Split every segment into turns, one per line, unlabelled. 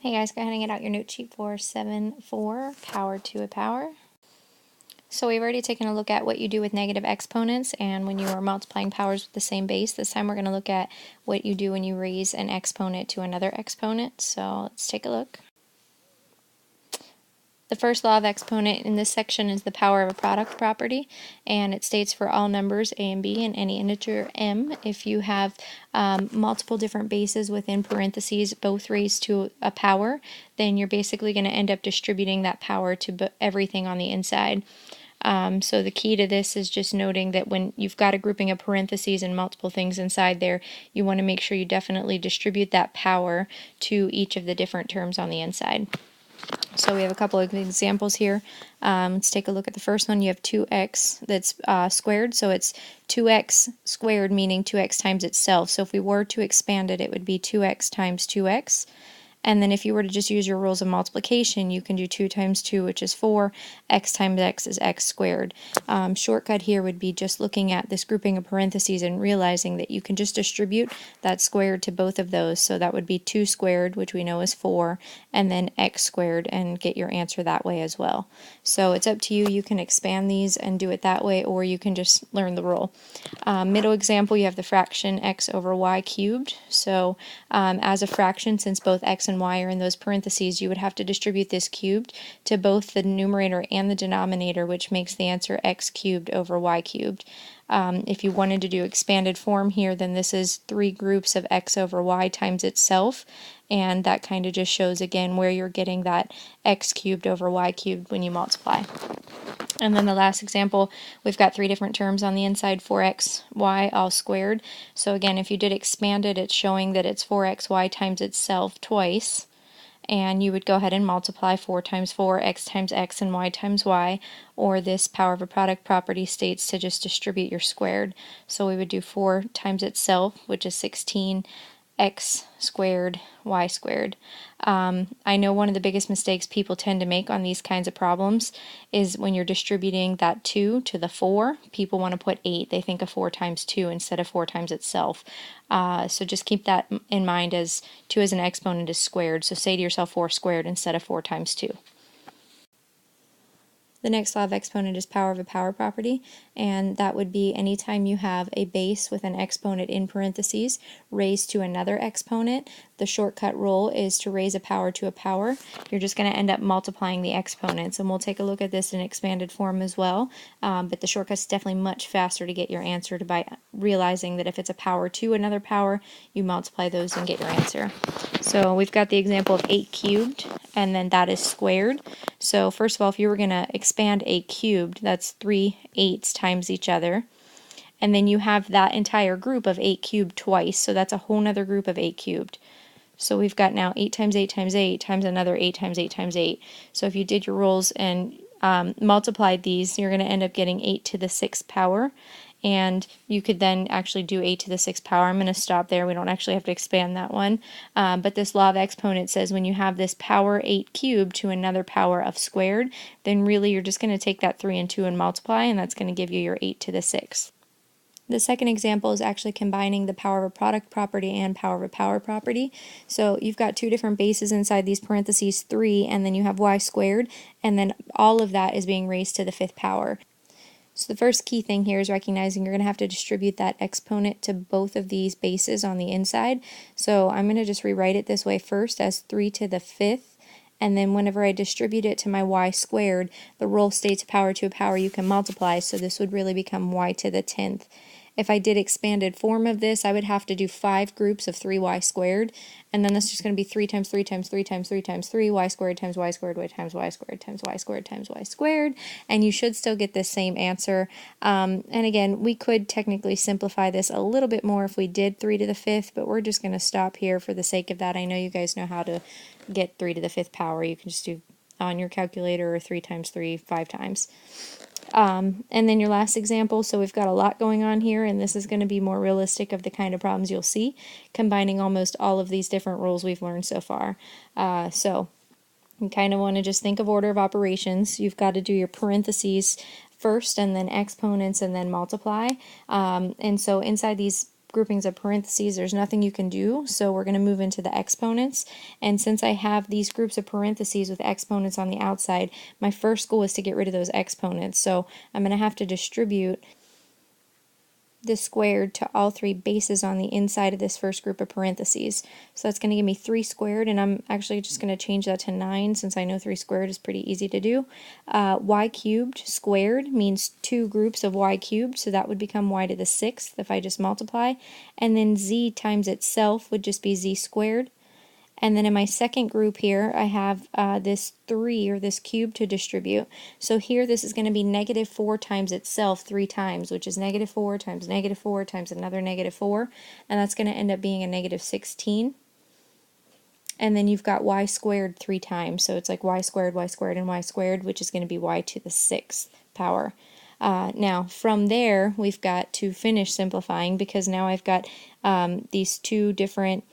Hey guys, go ahead and get out your note sheet for 7-4, power to a power. So we've already taken a look at what you do with negative exponents and when you are multiplying powers with the same base. This time we're going to look at what you do when you raise an exponent to another exponent. So let's take a look. The first law of exponent in this section is the power of a product property, and it states for all numbers a and b and any integer m, if you have multiple different bases within parentheses, both raised to a power, then you're basically going to end up distributing that power to everything on the inside. So the key to this is just noting that when you've got a grouping of parentheses and multiple things inside there, you want to make sure you definitely distribute that power to each of the different terms on the inside. So we have a couple of examples here. Let's take a look at the first one. You have 2x that's squared, so it's 2x squared, meaning 2x times itself. So if we were to expand it, it would be 2x times 2x. And then if you were to just use your rules of multiplication, you can do 2 times 2, which is 4. X times x is x squared. Shortcut here would be just looking at this grouping of parentheses and realizing that you can just distribute that squared to both of those. So that would be 2 squared, which we know is 4, and then x squared, and get your answer that way as well. So it's up to you. You can expand these and do it that way, or you can just learn the rule. Middle example, you have the fraction x over y cubed. So as a fraction, since both x and y are in those parentheses, you would have to distribute this cubed to both the numerator and the denominator, which makes the answer x cubed over y cubed. If you wanted to do expanded form here, then this is 3 groups of x over y times itself, and that kind of just shows again where you're getting that x cubed over y cubed when you multiply. And then the last example, we've got 3 different terms on the inside, 4x, y, all squared. So again, if you did expand it, it's showing that it's 4xy times itself twice. And you would go ahead and multiply 4 times 4, x times x, and y times y. Or this power of a product property states to just distribute your squared. So we would do 4 times itself, which is 16, x squared, y squared. I know one of the biggest mistakes people tend to make on these kinds of problems is when you're distributing that 2 to the 4, people want to put 8. They think of 4 times 2 instead of 4 times itself. So just keep that in mind, as 2 as an exponent is squared. So say to yourself 4 squared instead of 4 times 2. The next law of exponent is power of a power property, and that would be anytime you have a base with an exponent in parentheses raised to another exponent, the shortcut rule is to raise a power to a power. You're just going to end up multiplying the exponents, and we'll take a look at this in expanded form as well, but the shortcut's definitely much faster to get your answer by realizing that if it's a power to another power, you multiply those and get your answer. So we've got the example of 8 cubed, and then that is squared. So first of all, if you were going to expand 8 cubed, that's 3 8s times each other. And then you have that entire group of 8 cubed twice, so that's a whole nother group of 8 cubed. So we've got now 8 times 8 times 8 times another 8 times 8 times 8. So if you did your rules and multiplied these, you're going to end up getting 8 to the 6th power. And you could then actually do 8 to the 6th power. I'm going to stop there. We don't actually have to expand that one. But this law of exponent says when you have this power 8 cubed to another power of squared, then really you're just going to take that 3 and 2 and multiply, and that's going to give you your 8 to the 6th. The second example is actually combining the power of a product property and power of a power property. So you've got 2 different bases inside these parentheses, 3, and then you have y squared, and then all of that is being raised to the 5th power. So the first key thing here is recognizing you're going to have to distribute that exponent to both of these bases on the inside. So I'm going to just rewrite it this way first as 3 to the 5th, and then whenever I distribute it to my y squared, the rule states power to a power you can multiply, so this would really become y to the 10th. If I did expanded form of this, I would have to do 5 groups of 3y squared, and then that's just going to be 3 times 3 times 3 times 3 times 3, y squared times y squared, y times y squared times y squared times y squared, and you should still get this same answer. And again, we could technically simplify this a little bit more if we did 3 to the 5th, but we're just going to stop here for the sake of that. I know you guys know how to get 3 to the 5th power. You can just do on your calculator, or 3 times 3, 5 times. And then your last example, so we've got a lot going on here, and this is going to be more realistic of the kind of problems you'll see, combining almost all of these different rules we've learned so far. So you kind of want to just think of order of operations. You've got to do your parentheses first, and then exponents, and then multiply. And so inside these groupings of parentheses, there's nothing you can do, so we're going to move into the exponents. And since I have these groups of parentheses with exponents on the outside, my first goal is to get rid of those exponents. So I'm going to have to distribute the squared to all three bases on the inside of this first group of parentheses. So that's going to give me 3 squared, and I'm actually just going to change that to 9 since I know 3 squared is pretty easy to do. Y cubed squared means 2 groups of y cubed, so that would become y to the 6th if I just multiply. And then z times itself would just be z squared. And then in my second group here, I have this 3, or this cube, to distribute. So here this is going to be negative 4 times itself 3 times, which is negative 4 times negative 4 times another negative 4. And that's going to end up being a negative 16. And then you've got y squared 3 times. So it's like y squared, and y squared, which is going to be y to the 6th power. Now, from there, we've got to finish simplifying, because now I've got these 2 different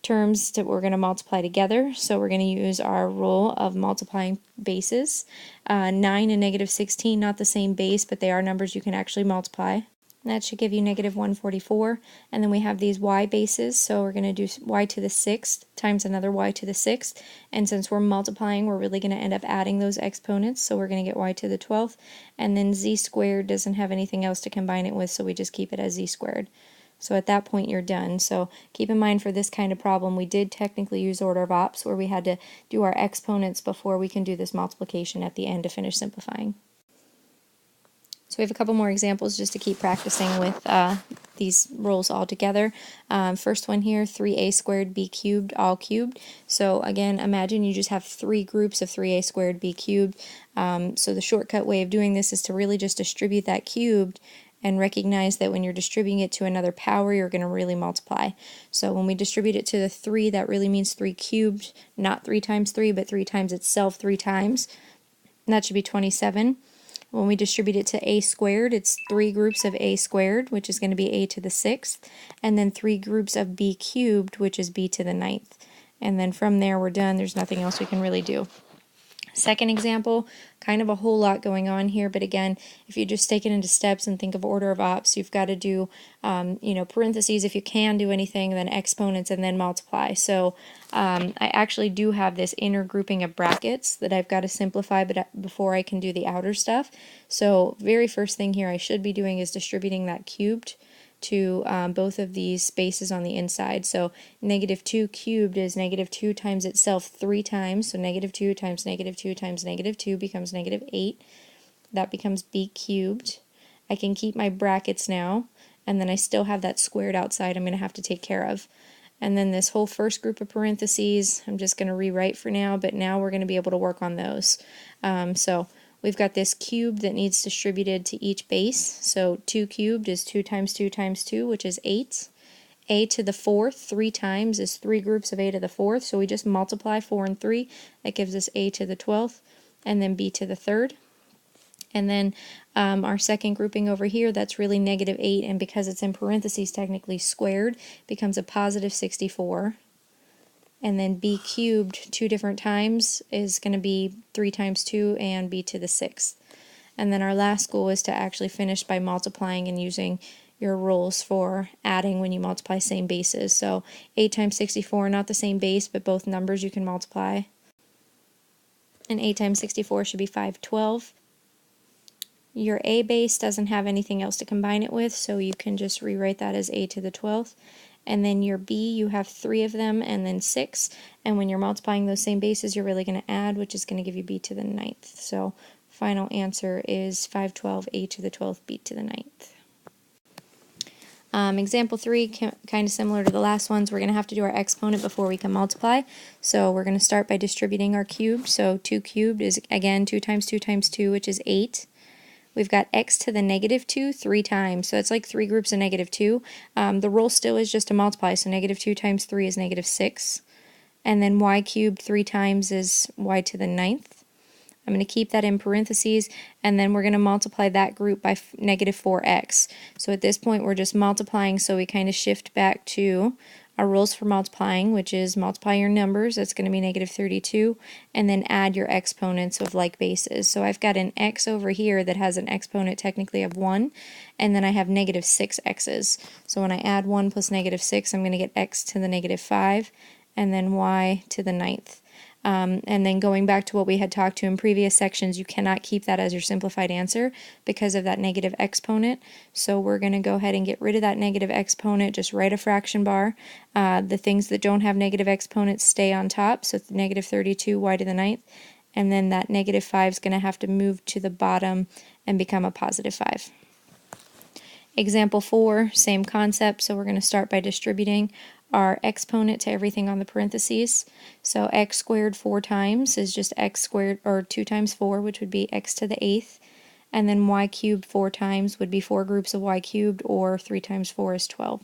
terms that we're going to multiply together. So we're going to use our rule of multiplying bases. 9 and negative 16, not the same base, but they are numbers you can actually multiply. And that should give you negative 144. And then we have these y bases, so we're going to do y to the 6th times another y to the 6th. And since we're multiplying, we're really going to end up adding those exponents, so we're going to get y to the 12th. And then z squared doesn't have anything else to combine it with, so we just keep it as z squared. So at that point you're done. So keep in mind, for this kind of problem, we did technically use order of ops, where we had to do our exponents before we can do this multiplication at the end to finish simplifying. So we have a couple more examples just to keep practicing with these rules all together. First one here, 3a squared b cubed all cubed. So again, imagine you just have 3 groups of 3a squared b cubed. So the shortcut way of doing this is to really just distribute that cubed, and recognize that when you're distributing it to another power, you're going to really multiply. So when we distribute it to the 3, that really means 3 cubed, not 3 times 3, but 3 times itself 3 times. And that should be 27. When we distribute it to a squared, it's 3 groups of a squared, which is going to be a to the 6th, and then 3 groups of b cubed, which is b to the 9th. And then from there we're done. There's nothing else we can really do. Second example, kind of a whole lot going on here, but again, if you just take it into steps and think of order of ops, you've got to do, parentheses if you can do anything, then exponents, and then multiply. So I actually do have this inner grouping of brackets that I've got to simplify before I can do the outer stuff. So very first thing here I should be doing is distributing that cubed to both of these spaces on the inside. So negative 2 cubed is negative 2 times itself 3 times. So negative 2 times negative 2 times negative 2 becomes negative 8. That becomes b cubed. I can keep my brackets now, and then I still have that squared outside I'm going to have to take care of. And then this whole first group of parentheses, I'm just going to rewrite for now, but now we're going to be able to work on those. So we've got this cube that needs distributed to each base. So 2 cubed is 2 times 2 times 2, which is 8. A to the 4th 3 times is 3 groups of a to the 4th, so we just multiply 4 and 3. That gives us a to the 12th, and then b to the 3rd. And then our second grouping over here, that's really negative 8, and because it's in parentheses, technically squared, becomes a positive 64. And then b cubed 2 different times is going to be 3 times 2 and b to the 6th. And then our last goal is to actually finish by multiplying and using your rules for adding when you multiply same bases. So 8 times 64, not the same base, but both numbers you can multiply. And 8 times 64 should be 512. Your a base doesn't have anything else to combine it with, so you can just rewrite that as a to the 12th. And then your b, you have 3 of them, and then 6. And when you're multiplying those same bases, you're really going to add, which is going to give you b to the 9th. So final answer is 512, a to the 12th, b to the 9th. Example 3, kind of similar to the last ones, we're going to have to do our exponent before we can multiply. So we're going to start by distributing our cube. So 2 cubed is, again, 2 times 2 times 2, which is 8. We've got x to the negative 2 3 times, so it's like 3 groups of negative 2. The rule still is just to multiply, so negative 2 times 3 is negative 6. And then y cubed 3 times is y to the 9th. I'm going to keep that in parentheses, and then we're going to multiply that group by negative 4x. So at this point we're just multiplying, so we kind of shift back to our rules for multiplying, which is multiply your numbers, that's going to be negative 32, and then add your exponents of like bases. So I've got an x over here that has an exponent technically of 1, and then I have negative 6 x's. So when I add 1 plus negative 6, I'm going to get x to the negative 5, and then y to the 9th. And then going back to what we had talked to in previous sections, you cannot keep that as your simplified answer because of that negative exponent. So we're going to go ahead and get rid of that negative exponent, just write a fraction bar. The things that don't have negative exponents stay on top, so it's negative 32 y to the 9th. And then that negative 5 is going to have to move to the bottom and become a positive 5. Example 4, same concept, so we're going to start by distributing our exponent to everything on the parentheses. So x squared 4 times is just x squared, or 2 times 4, which would be x to the 8th. And then y cubed 4 times would be 4 groups of y cubed, or 3 times 4 is 12.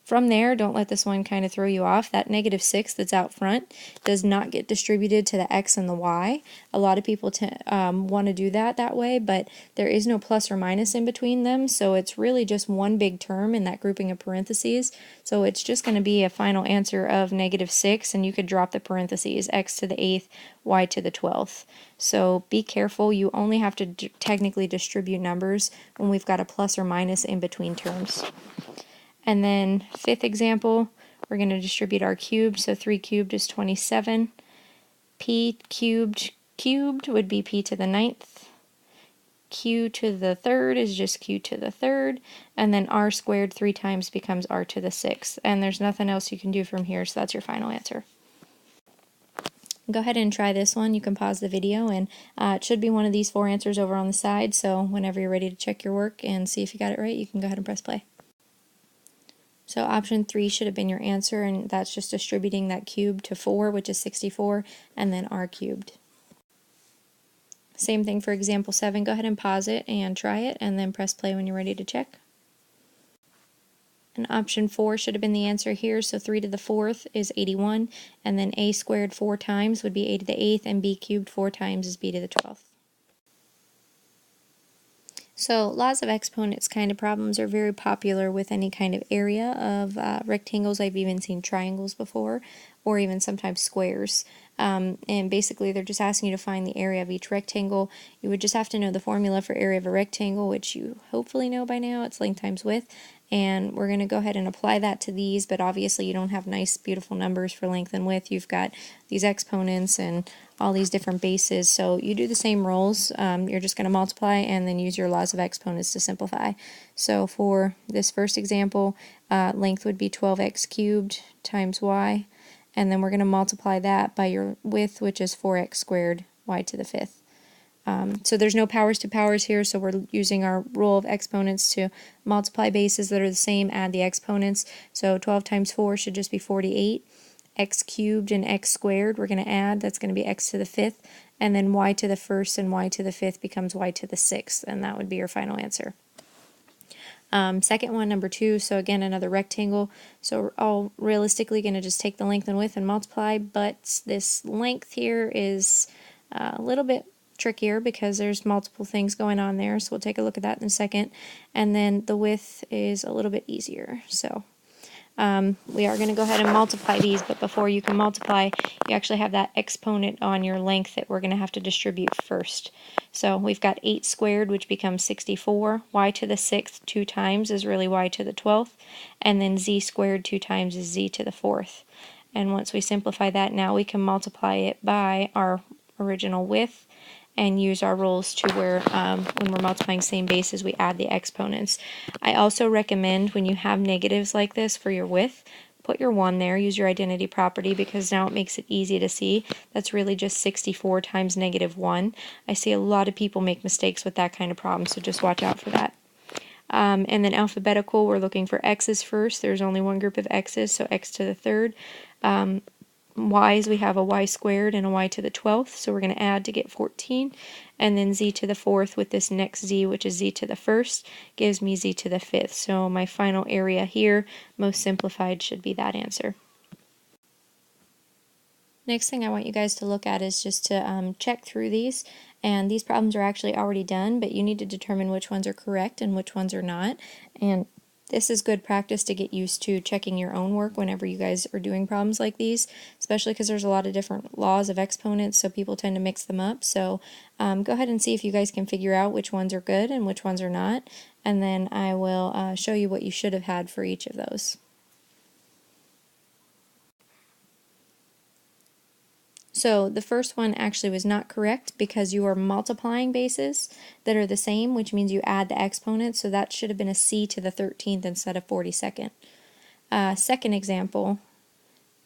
From there, don't let this one kind of throw you off. That negative 6 that's out front does not get distributed to the x and the y. A lot of people want to do that way, but there is no plus or minus in between them, so it's really just one big term in that grouping of parentheses. So it's just going to be a final answer of negative 6, and you could drop the parentheses, x to the 8th, y to the 12th. So be careful. You only have to technically distribute numbers when we've got a plus or minus in between terms. And then 5th example, we're going to distribute our cubed, so 3 cubed is 27. P cubed would be p to the 9th. Q to the 3rd is just q to the 3rd. And then r squared 3 times becomes r to the 6th. And there's nothing else you can do from here, so that's your final answer. Go ahead and try this one. You can pause the video, and it should be one of these 4 answers over on the side, so whenever you're ready to check your work and see if you got it right, you can go ahead and press play. So option 3 should have been your answer, and that's just distributing that cube to 4, which is 64, and then r cubed. Same thing for example 7. Go ahead and pause it and try it, and then press play when you're ready to check. And option 4 should have been the answer here, so 3 to the 4th is 81, and then a squared 4 times would be a to the 8th, and b cubed 4 times is b to the 12th. So laws of exponents kind of problems are very popular with any kind of area of rectangles. I've even seen triangles before, or even sometimes squares. And basically they're just asking you to find the area of each rectangle. You would just have to know the formula for area of a rectangle, which you hopefully know by now. It's length times width. And we're going to go ahead and apply that to these, but obviously you don't have nice beautiful numbers for length and width. You've got these exponents and all these different bases, so you do the same rules. You're just going to multiply and then use your laws of exponents to simplify. So for this first example, length would be 12x cubed times y, and then we're going to multiply that by your width, which is 4x squared y to the 5th. So there's no powers to powers here, so we're using our rule of exponents to multiply bases that are the same, add the exponents. So 12 times 4 should just be 48. X cubed and x squared we're going to add, that's going to be x to the 5th, and then y to the 1st and y to the 5th becomes y to the 6th, and that would be your final answer. Second one, number 2, so again another rectangle, so we're all realistically going to just take the length and width and multiply, but this length here is a little bit trickier because there's multiple things going on there, so we'll take a look at that in a second. And then the width is a little bit easier, so we are going to go ahead and multiply these, but before you can multiply, you actually have that exponent on your length that we're going to have to distribute first. So we've got 8 squared, which becomes 64. Y to the 6th 2 times is really y to the 12th, and then z squared 2 times is z to the 4th. And once we simplify that, now we can multiply it by our original width and use our rules to where when we're multiplying same bases, we add the exponents. I also recommend when you have negatives like this for your width, put your 1 there, use your identity property, because now it makes it easy to see. That's really just 64 times negative 1. I see a lot of people make mistakes with that kind of problem, so just watch out for that. And then alphabetical, we're looking for x's first. There's only one group of x's, so x to the 3rd. Y's, we have a y squared and a y to the 12th, so we're going to add to get 14, and then z to the 4th with this next z, which is z to the 1st, gives me z to the 5th. So my final area here, most simplified, should be that answer. Next thing I want you guys to look at is just to check through these, and these problems are actually already done, but you need to determine which ones are correct and which ones are not. And This is good practice to get used to checking your own work whenever you guys are doing problems like these, especially because there's a lot of different laws of exponents, so people tend to mix them up. So go ahead and see if you guys can figure out which ones are good and which ones are not, and then I will show you what you should have had for each of those. So the first one actually was not correct because you are multiplying bases that are the same, which means you add the exponents, so that should have been a c to the 13th instead of 42nd. Second example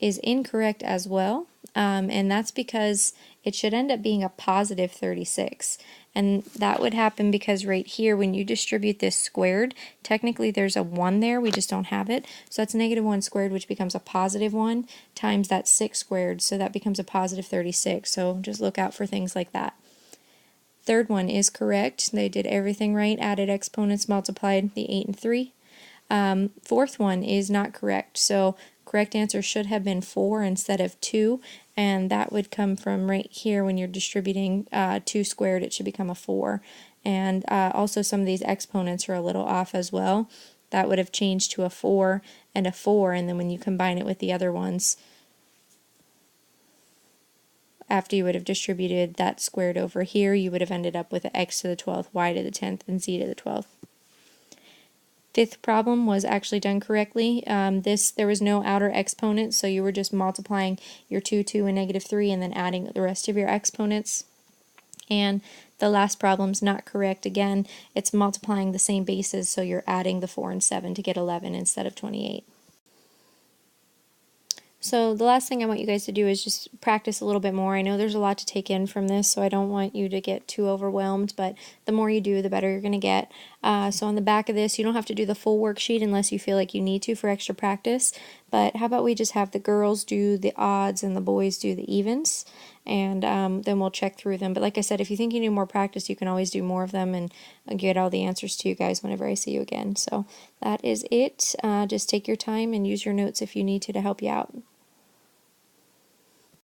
is incorrect as well, and that's because it should end up being a positive 36. And that would happen because right here, when you distribute this squared, technically there's a 1 there, we just don't have it. So that's negative 1 squared, which becomes a positive 1, times that 6 squared, so that becomes a positive 36. So just look out for things like that. Third one is correct. They did everything right, added exponents, multiplied the 8 and 3. Fourth one is not correct. So correct answer should have been 4 instead of 2, and that would come from right here when you're distributing 2 squared, it should become a 4. And also some of these exponents are a little off as well. That would have changed to a 4 and a 4, and then when you combine it with the other ones, after you would have distributed that squared over here, you would have ended up with x to the 12th, y to the 10th, and z to the 12th. Fifth problem was actually done correctly. There was no outer exponent, so you were just multiplying your 2, 2, and negative 3, and then adding the rest of your exponents. And the last problem's not correct. Again, it's multiplying the same bases, so you're adding the 4 and 7 to get 11 instead of 28. So the last thing I want you guys to do is just practice a little bit more. I know there's a lot to take in from this, so I don't want you to get too overwhelmed, but the more you do, the better you're going to get. So on the back of this, you don't have to do the full worksheet unless you feel like you need to for extra practice, but how about we just have the girls do the odds and the boys do the evens, and then we'll check through them. But like I said, if you think you need more practice, you can always do more of them, and I'll get all the answers to you guys whenever I see you again. So that is it. Just take your time and use your notes if you need to help you out.